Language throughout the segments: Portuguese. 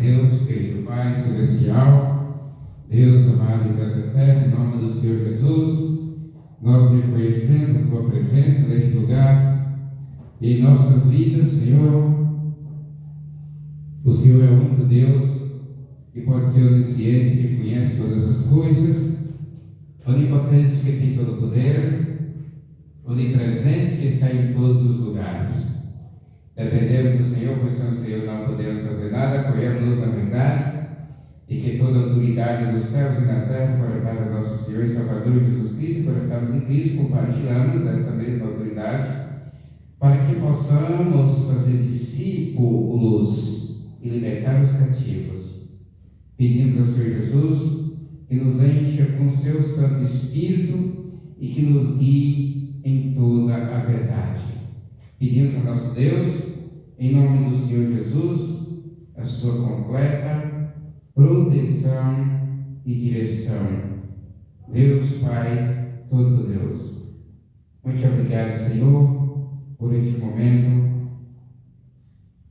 Deus, querido Pai Celestial, Deus amado e Deus eterno, em nome do Senhor Jesus, nós reconhecemos a Tua presença neste lugar e em nossas vidas, Senhor. O Senhor é o único Deus que pode ser onisciente, que conhece todas as coisas, onipotente, que tem todo o poder, onipresente, que está em todos os lugares. Dependendo do Senhor, pois sem o Senhor não podemos fazer nada, apoiamos-nos na verdade, e que toda a autoridade dos céus e na terra fora dada a nosso Senhor e Salvador Jesus Cristo, por estarmos em Cristo, compartilhamos desta mesma autoridade, para que possamos fazer discípulos e libertar os cativos. Pedimos ao Senhor Jesus que nos encha com o seu Santo Espírito e que nos guie em toda a verdade. Pedimos ao nosso Deus, em nome do Senhor Jesus, a sua completa proteção e direção. Deus Pai Todo-Poderoso, muito obrigado, Senhor, por este momento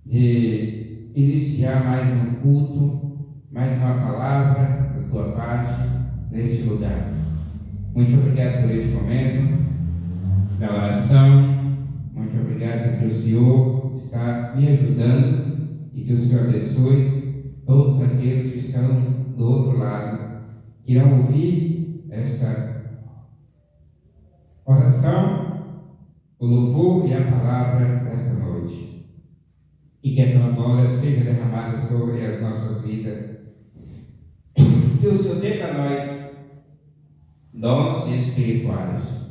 de iniciar mais um culto, mais uma palavra da Tua parte neste lugar. Muito obrigado por este momento da oração. Muito obrigado porque o Senhor está me ajudando e que o Senhor abençoe todos aqueles que estão do outro lado, que irão ouvir esta oração, o louvor e a palavra desta noite. E que a tua glória seja derramada sobre as nossas vidas. Que o Senhor dê para nós dons espirituais,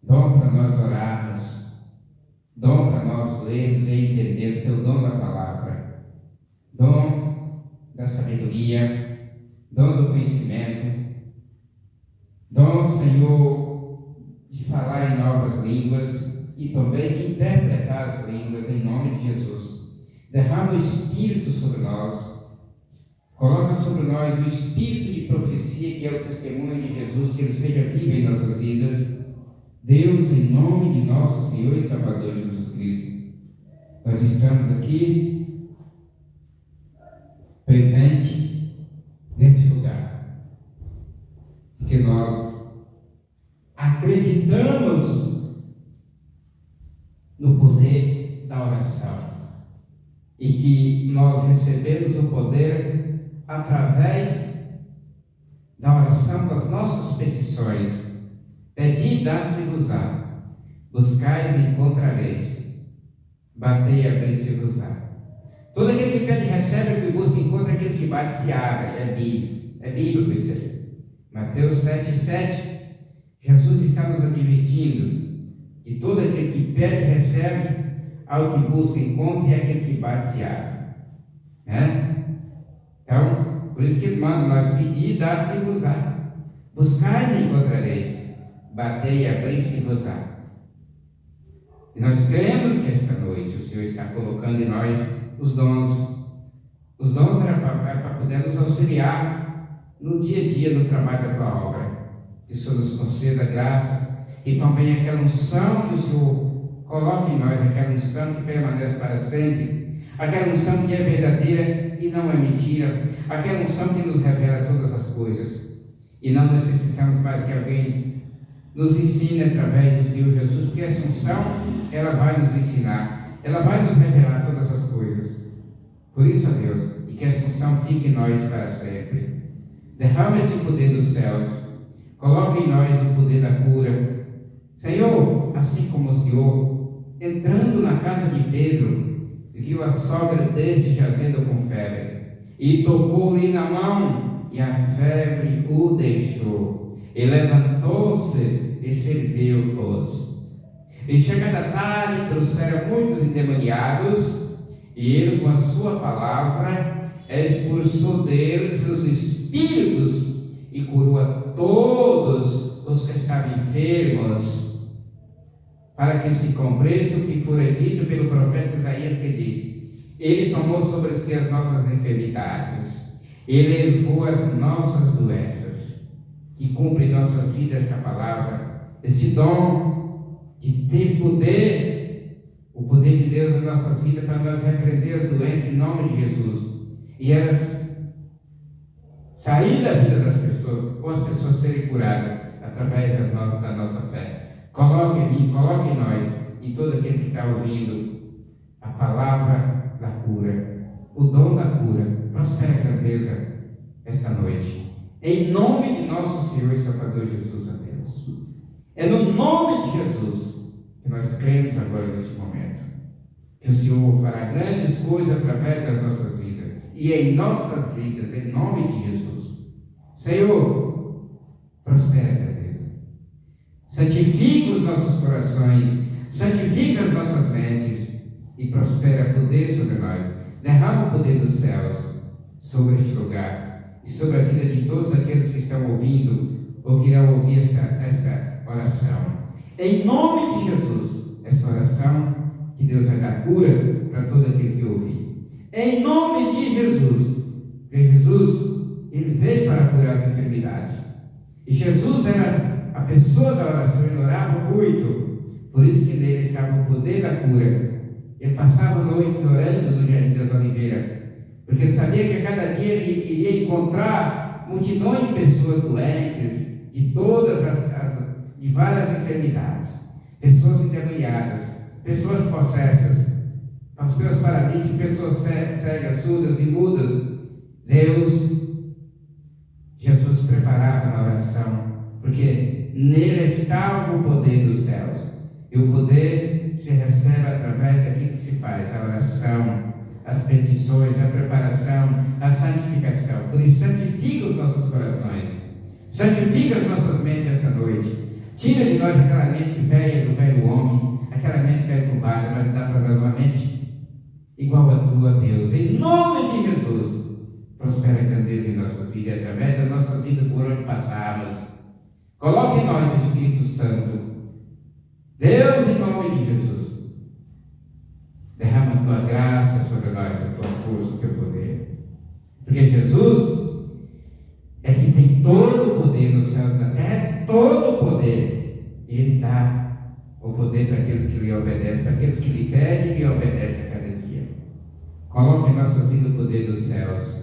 dom para nós orarmos, dom para nós lermos e entendermos, o dom da palavra, dom da sabedoria, dom do conhecimento, dom, Senhor, de falar em novas línguas e também de interpretar as línguas em nome de Jesus. Derrama o Espírito sobre nós, coloca sobre nós o Espírito de profecia, que é o testemunho de Jesus, que ele seja vivo em nossas vidas. Deus, em nome de nosso Senhor e Salvador Jesus Cristo, nós estamos aqui presente neste lugar, porque nós acreditamos no poder da oração e que nós recebemos o poder através da oração das nossas petições. Pedi, dá-se-vos-á, buscais e encontrareis, batei e abri-se-vos-á. Todo aquele que pede recebe, o que busca encontra, aquele que bate se abre. É bíblico isso aí. Mateus 7,7, Jesus está nos advertindo que todo aquele que pede recebe, ao que busca encontra, e aquele que bate se abre. Então, por isso que ele manda nós pedir, dá-se-vos-á, buscais e encontrareis, batei e abri-se-vos-á. E nós cremos que esta noite o Senhor está colocando em nós os dons. Os dons eram para poder nos auxiliar no dia a dia do trabalho da Tua obra. Que o Senhor nos conceda graça e também aquela unção que o Senhor coloca em nós, aquela unção que permanece para sempre, aquela unção que é verdadeira e não é mentira, aquela unção que nos revela todas as coisas. E não necessitamos mais que alguém nos ensine através do Senhor Jesus, porque essa unção, ela vai nos ensinar, ela vai nos revelar todas as coisas. Por isso, ó Deus, e que essa unção fique em nós para sempre. Derrama esse poder dos céus, coloque em nós o poder da cura. Senhor, assim como o Senhor, entrando na casa de Pedro, viu a sogra desse jazendo com febre, e tocou-lhe na mão, e a febre o deixou. E levantou-se e serviu-os. E chegada a tarde, trouxeram muitos endemoniados, e ele, com a sua palavra, expulsou deles os espíritos e curou a todos os que estavam enfermos, para que se cumprisse o que fora dito pelo profeta Isaías, que diz: Ele tomou sobre si as nossas enfermidades, Ele levou as nossas doenças. Que cumpre em nossas vidas esta palavra, esse dom de ter poder, o poder de Deus em nossas vidas para nós repreender as doenças em nome de Jesus. e elas sair da vida das pessoas, ou as pessoas serem curadas através da nossa fé. Coloque em mim, coloque em nós, em todo aquele que está ouvindo a palavra da cura, o dom da cura. Prospera a grandeza esta noite, em nome de nosso Senhor e Salvador Jesus, a Deus. É no nome de Jesus que nós cremos agora neste momento, que o Senhor fará grandes coisas através das nossas vidas e em nossas vidas, em nome de Jesus. Senhor, prospera a grandeza, santifica os nossos corações, santifica as nossas mentes e prospera poder sobre nós. Derrama o poder dos céus sobre este lugar e sobre a vida de todos aqueles que estão ouvindo ou que irão ouvir esta oração. Em nome de Jesus, essa oração que Deus vai dar cura para todo aquele que ouvir. Em nome de Jesus, porque Jesus, ele veio para curar as enfermidades. E Jesus era a pessoa da oração, ele orava muito. Por isso que nele estava o poder da cura. Ele passava noites orando no Jardim das Oliveiras, porque ele sabia que a cada dia ele iria encontrar multidões de pessoas doentes, de todas de várias enfermidades, pessoas endemoniadas, pessoas possessas, pessoas paralíticas, pessoas cegas, surdas e mudas. Jesus preparava na oração, porque nele estava o poder dos céus, e o poder se recebe através daquilo que se faz, a oração, as petições, a preparação, a santificação. Por isso, santifica os nossos corações, santifica as nossas mentes esta noite. Tira de nós aquela mente velha do velho homem, aquela mente perturbada, mas dá para nós uma mente igual a tua, Deus. Em nome de Jesus, prospera a grandeza em nossas vidas, através da nossa vida por onde passarmos. Coloque em nós o Espírito Santo. Deus, em nome de Jesus, derrama a tua graça sobre nós, a tua força, o teu poder. Porque Jesus é que tem todo o poder nos céus e na terra, todo o poder. Ele dá o poder para aqueles que lhe obedecem, para aqueles que lhe pedem e lhe obedecem a cada dia. Coloque em nossas vidas o poder dos céus,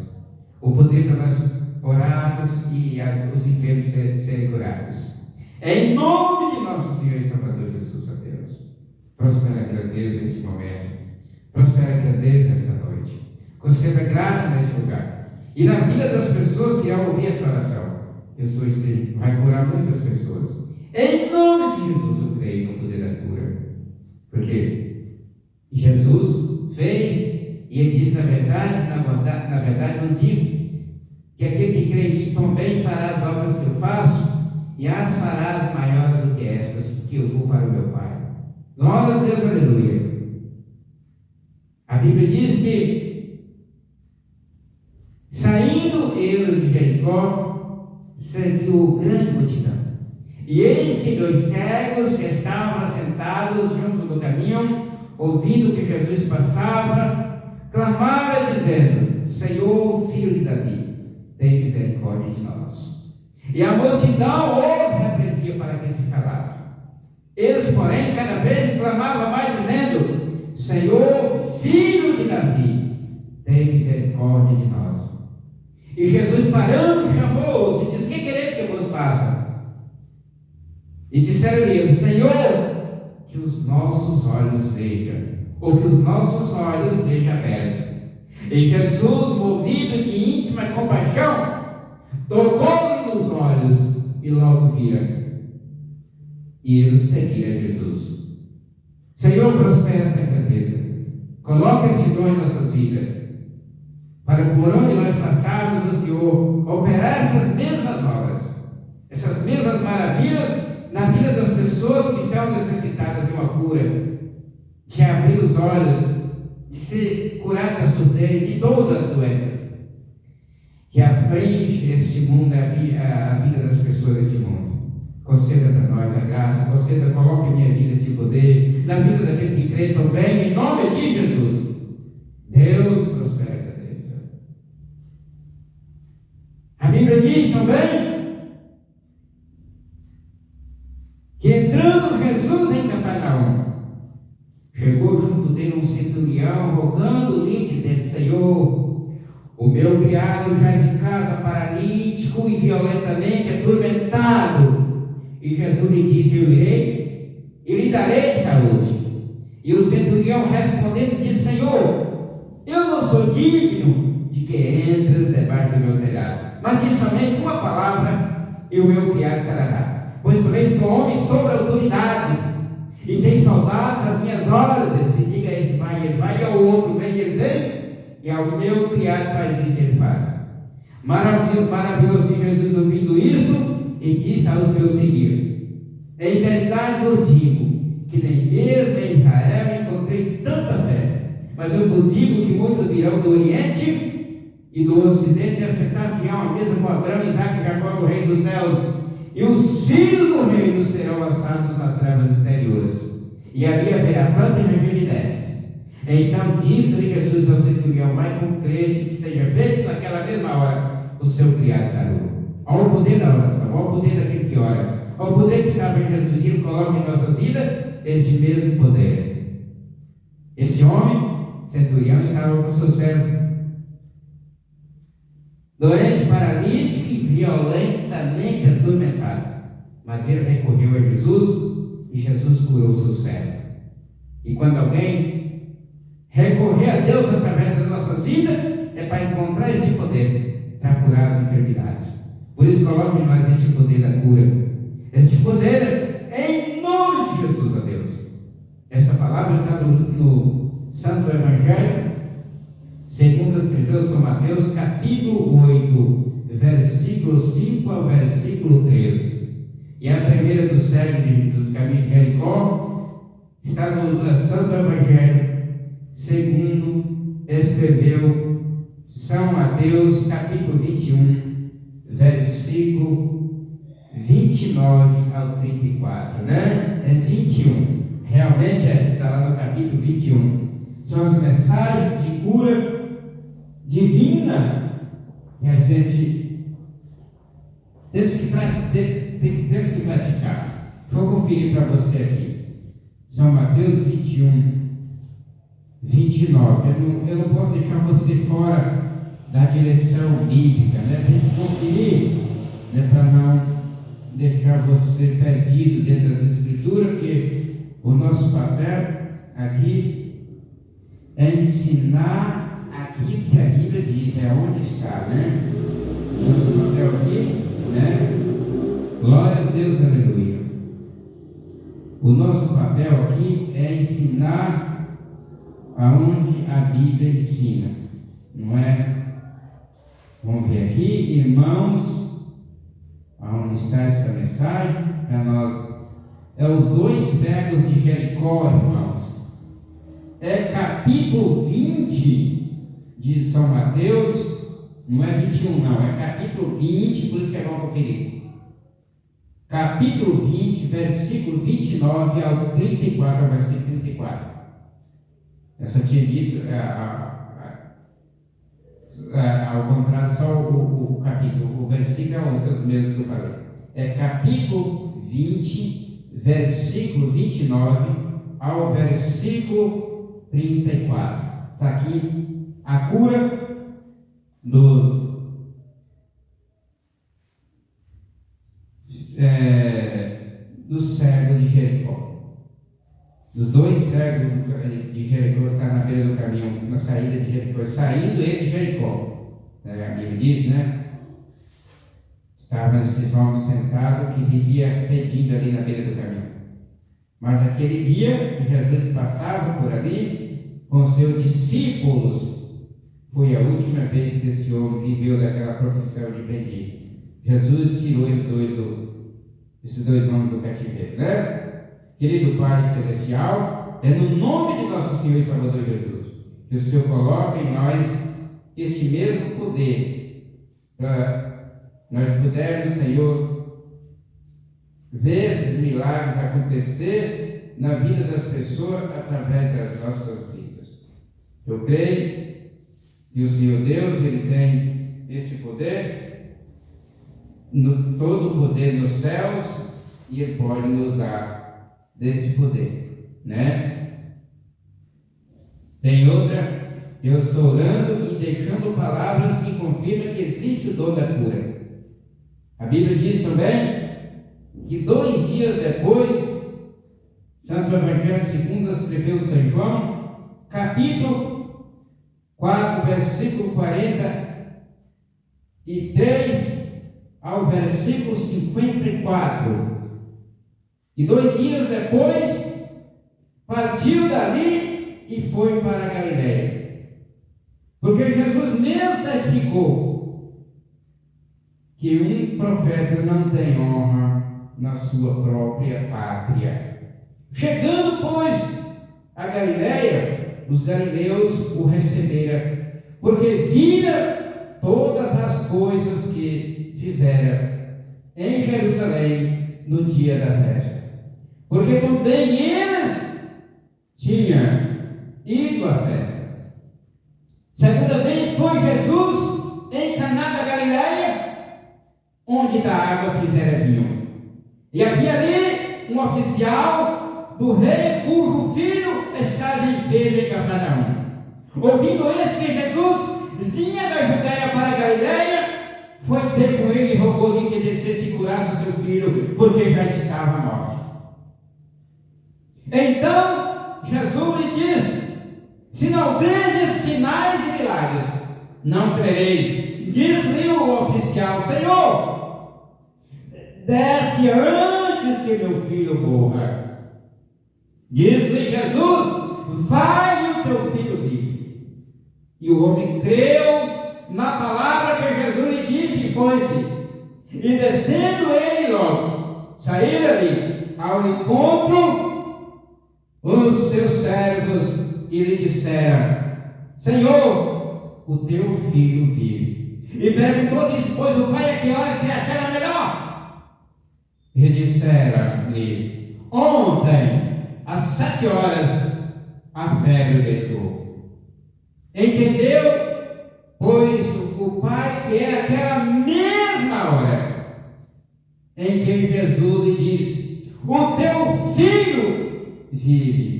o poder para nós orarmos e os enfermos serem curados. Em nome de nosso Senhor e Salvador Jesus, a Deus. Prospera a grandeza neste momento, prospera a grandeza esta noite. Conceda graça neste lugar e na vida das pessoas que irão ouvir esta oração. Jesus vai curar muitas pessoas. Em nome de Jesus eu creio no poder da cura, porque Jesus fez, e ele diz na verdade eu digo que aquele que crê em mim também fará as obras que eu faço, e as farás maiores do que estas, porque eu vou para o meu Pai. Glória a Deus, aleluia. A Bíblia diz que, saindo ele de Jericó, seguiu grande multidão. E eis que 2 cegos que estavam assentados junto do caminho, ouvindo que Jesus passava, clamaram dizendo: Senhor, filho de Davi, tem misericórdia de nós. E a multidão os repreendia para que se calassem. Eles, porém, cada vez clamavam mais, dizendo: Senhor, filho de Davi, tem misericórdia de nós. E Jesus, parando, chamou-os e disse: Que quereis que eu vos faça? E disseram-lhe eles: Senhor, que os nossos olhos vejam, ou que os nossos olhos sejam abertos. E Jesus, movido de íntima compaixão, tocou-lhe nos olhos e logo viram. E eles seguiram Jesus. Senhor, prospera esta grandeza. Coloca esse dom em nossa vida, para por onde nós passarmos, o Senhor operar essas mesmas obras, essas mesmas maravilhas na vida das pessoas que estão necessitadas de uma cura, de abrir os olhos, de ser curado da surdez, de todas as doenças que aflige este mundo, a vida das pessoas deste mundo. Conceda para nós a graça, conceda, coloque em minha vida este poder, na vida daquele que crê também, em nome de Jesus. Deus prospera a grandeza. A Bíblia diz também que, entrando Jesus em Cafarnaum, chegou junto dele um centurião, rogando-lhe, dizendo: Senhor, o meu criado jaz em casa paralítico e violentamente atormentado. E Jesus lhe disse: eu irei e lhe darei saúde. E o centurião respondendo disse: Senhor, eu não sou digno de que entres debaixo do meu telhado, mas diz somente uma palavra e o meu criado sarará. Pois também sou homem sobre autoridade e tem soldados às minhas ordens, e diga a ele vai, e ao outro vem, ele vem, e ao meu criado faz isso, ele faz. Maravilhou-se Jesus ouvindo isto e disse aos que o seguiam: em verdade vos digo que nem mesmo em Israel encontrei tanta fé. Mas eu vos digo que muitos virão do Oriente e do Ocidente e assentar-se à mesa com Abraão, Isaque e Jacó no reino dos céus, e os filhos do reino serão lançados nas trevas exteriores, e ali haverá pranto e ranger de dentes. Então disse-lhe Jesus ao centurião: vai com crente, que seja feito naquela mesma hora o seu criado sarou. Ao poder da oração, ao poder daquele que ora, ao poder que estava em Jesus, e Ele coloca em nossa vida este mesmo poder. Este homem, centurião, estava com seu servo doente, paralítico e violentamente atormentado, mas ele recorreu a Jesus e Jesus curou seu servo. E quando alguém recorrer a Deus através da nossa vida, é para encontrar este poder para curar as enfermidades. Por isso coloque em nós este poder da cura, este poder em nome de Jesus, ó Deus. Esta palavra está no Santo Evangelho segundo escreveu São Mateus, capítulo 8, versículo 5 ao versículo 13. E a primeira do cego do caminho de Jericó está no Santo Evangelho segundo escreveu São Mateus, capítulo 21, versículo 29 ao 34, né? É 21. Realmente está lá no capítulo 21. São as mensagens de cura divina que a gente temos que praticar. Vou conferir para você aqui. São Mateus 21, 29. Eu não posso deixar você fora da direção bíblica, né? Tem que conferir, né, para não deixar você perdido dentro das Escrituras, porque o nosso papel aqui é ensinar aquilo que a Bíblia diz, é onde está, né? Nosso papel aqui, né? Glória a Deus, aleluia. O nosso papel aqui é ensinar aonde a Bíblia ensina, não é? Vamos ver aqui, irmãos, aonde está esta mensagem para nós. É os dois cegos de Jericó, irmãos. É capítulo 20 de São Mateus, não é 21 não, é capítulo 20, por isso que é bom conferir. Capítulo 20, versículo 29 ao 34, ao versículo 34. Eu só tinha dito, ao contrário, só o capítulo, o versículo é os mesmos que eu falei. É capítulo 20, versículo 29 ao versículo 34. Está aqui a cura do cego de Jericó. Dos dois cegos de Jericó está na beira do caminho, na saída de Jericó, saindo ele de Jericó. A Bíblia diz, né? Estavam esses homens sentados que vivia pedindo ali na beira do caminho. Mas aquele dia que Jesus passava por ali com seus discípulos, foi a última vez que esse homem viveu daquela profissão de pedir. Jesus tirou esses dois homens do cativeiro, né? Querido Pai Celestial, é no nome de nosso Senhor e Salvador Jesus que o Senhor coloca em nós este mesmo poder, para nós pudermos, Senhor, ver esses milagres acontecer na vida das pessoas através das nossas vidas. Eu creio que o Senhor Deus, Ele tem esse poder, todo o poder nos céus, e Ele pode nos dar desse poder, né? Tem outra eu estou orando e deixando palavras que confirmam que existe o dom da cura. A Bíblia diz também que 2 dias depois, Santo Evangelho segundo escreveu São João, capítulo 4, versículo 43 ao versículo 54. E 2 dias depois, partiu dali e foi para a Galileia. Porque Jesus mesmo testificou que um profeta não tem honra na sua própria pátria. Chegando, pois, a Galileia, os galileus o receberam, porque vira todas as coisas que fizera em Jerusalém no dia da festa. Porque também eles tinham ido à festa. Segunda vez foi Jesus em Caná da Galileia, onde da água fizera vinho. E havia ali um oficial do rei, cujo filho estava enfermo em Cafarnaum. Ouvindo isso que Jesus vinha da Judéia para a Galileia, foi ter com ele e rogou-lhe que descesse e curasse o seu filho, porque já estava morto. Então Jesus lhe disse: se não vedes sinais e milagres, não crereis. Disse-lhe o oficial: Senhor, desce antes que meu filho morra. Disse-lhe Jesus: vai, e o teu filho vive. E o homem creu na palavra que Jesus lhe disse e foi-se. E descendo ele logo, saíram ali ao encontro os seus servos e lhe disseram: Senhor, o teu filho vive. E perguntou-lhes, pois, o pai a que hora se achara melhor? E disseram-lhe: ontem, às 7 horas, a febre deixou. Entendeu, pois, o pai que era aquela mesma hora em que Jesus lhe disse: o teu filho vive.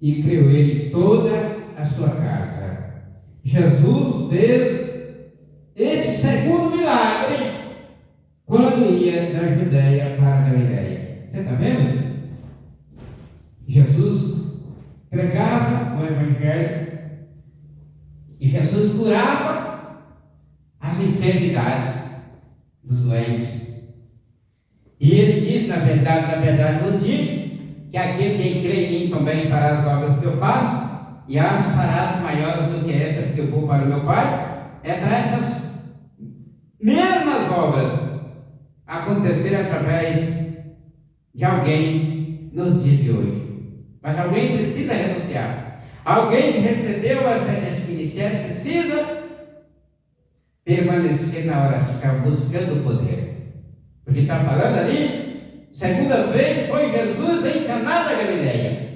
E creu ele toda a sua casa. Jesus fez esse segundo milagre quando ia da Judéia para a Galileia. Você está vendo? Jesus pregava o Evangelho e Jesus curava as enfermidades dos doentes. E ele diz, na verdade, eu digo que aquele que crê em mim também fará as obras que eu faço, e as farás maiores do que esta, porque eu vou para o meu Pai. É para essas mesmas obras acontecer através de alguém nos dias de hoje. Mas alguém precisa renunciar. Alguém que recebeu esse ministério precisa permanecer na oração, buscando o poder. Porque está falando ali, segunda vez foi Jesus em Caná da Galileia,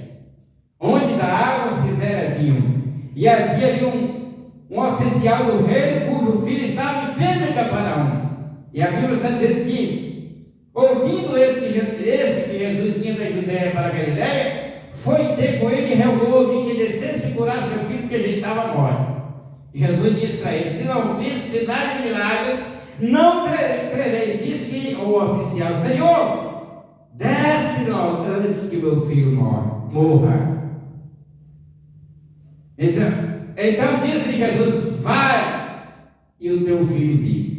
onde da água fizera vinho. E havia ali um oficial do rei, cujo filho estava enfermo em Cafarnaum. E a Bíblia está dizendo que, ouvindo esse que Jesus vinha da Judéia para a Galileia, foi ter com ele e rogou-lhe que descesse e curasse seu filho, porque ele estava morto. E Jesus disse para ele: se não vir sinais e milagres, não crerei. Disse que o oficial: Senhor, desce logo antes que meu filho morra. Então disse Jesus: vai, e o teu filho vive.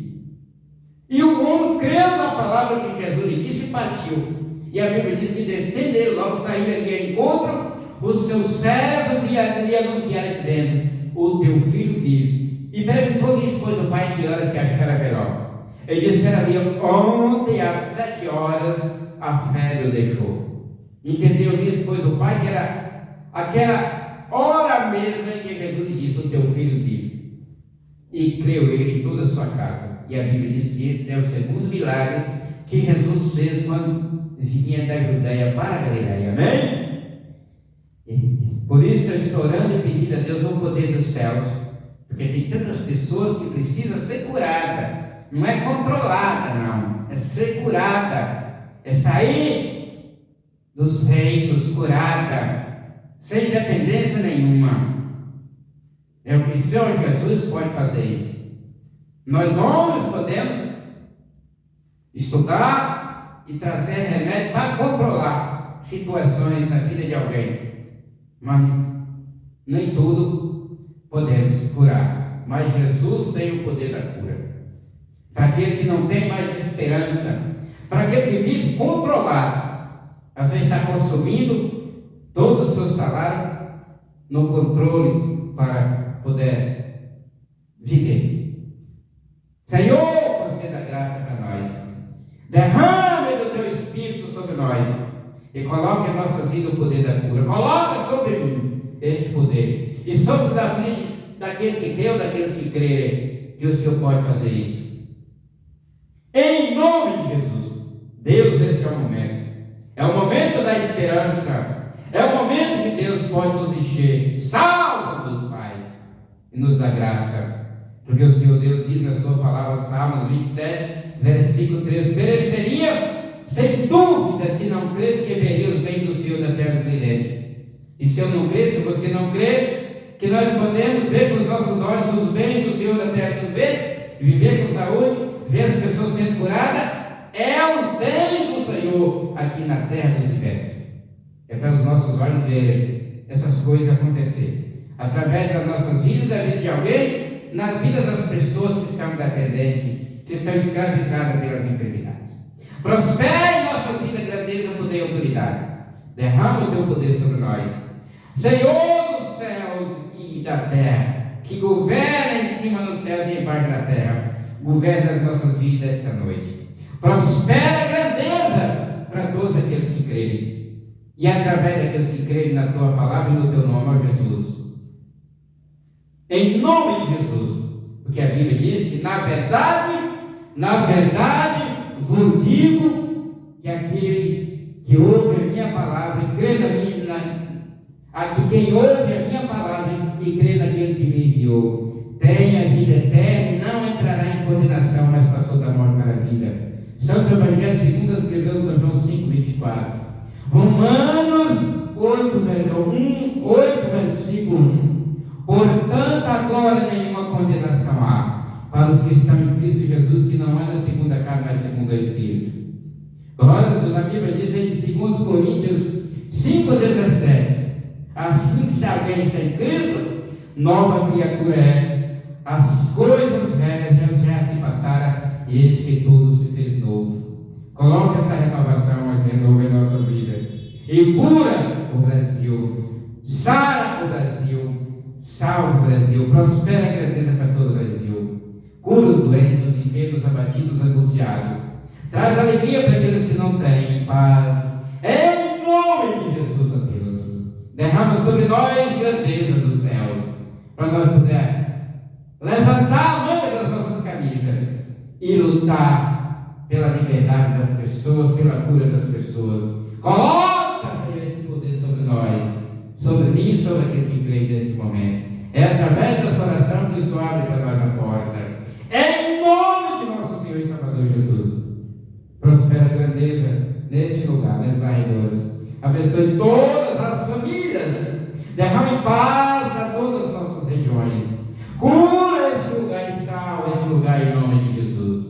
E o homem creu na palavra que Jesus lhe disse e partiu. E a Bíblia diz que descendo ele, logo saíram ali a encontro os seus servos e lhe anunciaram, dizendo: o teu filho vive. E perguntou-lhes, pois, o pai que hora se achara melhor. Ele disse: era ali ontem às 7 horas a febre o deixou. Entendeu isso, pois, o pai, que era aquela hora mesmo em que Jesus lhe disse: o teu filho vive. E creu ele em toda a sua casa. E a Bíblia diz que esse é o segundo milagre que Jesus fez quando vinha da Judéia para a Galileia. Amém? Por isso eu estou orando e pedindo a Deus o poder dos céus, porque tem tantas pessoas que precisam ser curadas. Não é controlada, não, é ser curada, é sair dos feitos curada, sem dependência nenhuma. É o que o Senhor Jesus pode fazer isso. Nós homens podemos estudar e trazer remédio para controlar situações na vida de alguém, mas nem tudo podemos curar. Mas Jesus tem o poder da cura. Para aquele que não tem mais esperança, para aquele que vive controlado, às vezes está consumindo todo o seu salário no controle para poder viver. Senhor, conceda graça para nós. Derrame do teu Espírito sobre nós e coloque em nossas vidas o poder da cura. Coloca sobre mim este poder e sobre a vida daquele que crê ou daqueles que crerem que o Senhor pode fazer isso. Em nome de Jesus, Deus, esse é o momento. É o momento da esperança. É o momento que Deus pode nos encher. Salva-nos, Pai, e nos dá graça. Porque o Senhor Deus diz na sua palavra, Salmos 27, versículo 13: pereceria sem dúvida se não cresse que veria os bens do Senhor da terra dos viventes. E se eu não crer, se você não crê, que nós podemos ver com os nossos olhos os bens do Senhor da terra dos viventes, viver com saúde, ver as pessoas sendo curadas, é os bens do Senhor aqui na terra dos viventes. É para os nossos olhos verem essas coisas acontecer através da nossa vida e da vida de alguém, na vida das pessoas que estão dependentes, que estão escravizadas pelas enfermidades. Prospere em nossa vida grandeza, poder e autoridade. Derrama o teu poder sobre nós, Senhor dos céus e da terra, que governa em cima dos céus e embaixo da terra. Governa as nossas vidas esta noite. Prospera a grandeza para todos aqueles que crerem. E através daqueles que crerem na tua palavra e no teu nome, ó Jesus. Em nome de Jesus. Porque a Bíblia diz que na verdade, vos digo que aquele que ouve a minha palavra e crê na minha, aqui quem ouve a minha palavra e crê naquele que me enviou, tem a vida eterna e não entrará em condenação, mas passou da morte para a vida. Santo Evangelho segundo escreveu São João 5:24. Romanos 8, versículo 1. Portanto, agora nenhuma condenação há para os que estão em Cristo Jesus, que não andam segundo a carne, mas segundo o Espírito. Glória a Deus. A Bíblia diz em 2 Coríntios 5:17. Assim, se alguém está em Cristo, nova criatura é. As coisas velhas já se passaram, e eis que tudo se fez novo. Coloca essa renovação, mas renova em nossa vida. E cura o Brasil. Sara o Brasil. Salve o Brasil. Prospera a grandeza para todo o Brasil. Cura os doentes, os enfermos, abatidos, angustiados. Traz alegria para aqueles que não têm paz. Em nome de Jesus, ó Deus. Derrama sobre nós grandeza dos céus, para nós podermos levantar a manga das nossas camisas e lutar pela liberdade das pessoas, pela cura das pessoas. Coloca, Senhor, esse poder sobre nós, sobre mim e sobre aquele que crê neste momento. É através dessa oração que o Senhor abre para nós a porta. Em nome de nosso Senhor e Salvador Jesus. Prospera a grandeza neste lugar, nesses arredores. Abençoe todas as famílias. Derrame paz para todas as nossas regiões. Cura este lugar e salva este lugar em nome de Jesus.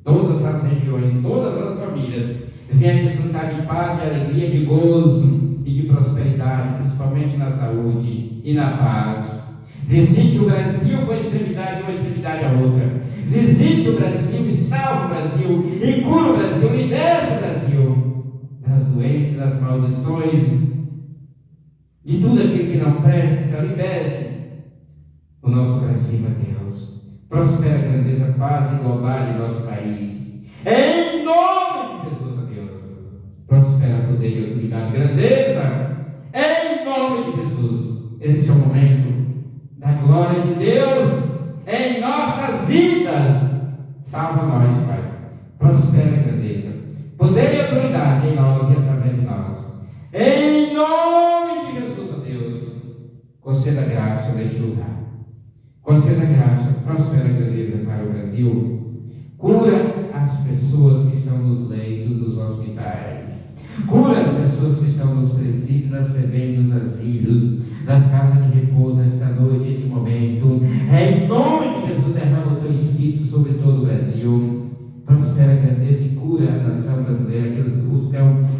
Todas as regiões, todas as famílias venham desfrutar de paz, de alegria, de gozo e de prosperidade, principalmente na saúde e na paz. Visite o Brasil com extremidade uma extremidade a outra. Visite o Brasil e salve o Brasil e cura o Brasil, liberte o Brasil das doenças, das maldições, de tudo aquilo que não presta. Liberte o nosso Brasil, a Deus. Prospera a grandeza, paz e global em nosso país. Em nome de Jesus, a Deus. Prospera poder e autoridade, grandeza. Em nome de Jesus. Este é o momento da glória de Deus em nossas vidas. Salva nós, Pai. Prospera a grandeza, poder e autoridade em nós e através de nós. Em nome de Jesus, ó Deus. Conceda graça neste lugar. Conceda graça, prospera a grandeza para o Brasil. Cura as pessoas que estão nos leitos dos hospitais. Cura as pessoas que estão nos presídios, nas FEBEM, nos asilos. nas casas de repouso esta noite, este momento. Em nome de Jesus, derrama o teu Espírito sobre todo o Brasil. Prospera, grandeza e cura a nação brasileira,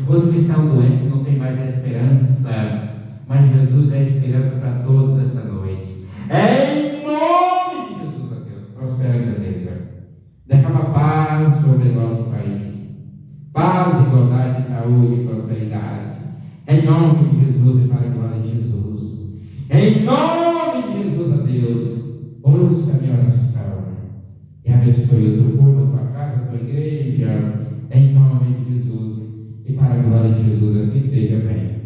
os que estão doentes, que não tem mais a esperança. Mas Jesus é a esperança para todos esta noite. Em nome de Jesus, ó Deus, prospera a grandeza. Derrama paz sobre o nosso país. Paz, igualdade, saúde e prosperidade. Em nome de Jesus e para a glória de Jesus. Em nome de Jesus, ó Deus, ouça a minha oração e abençoe o teu povo, a tua casa, a tua igreja. Em nome de Jesus e para a glória de Jesus, assim seja, amém.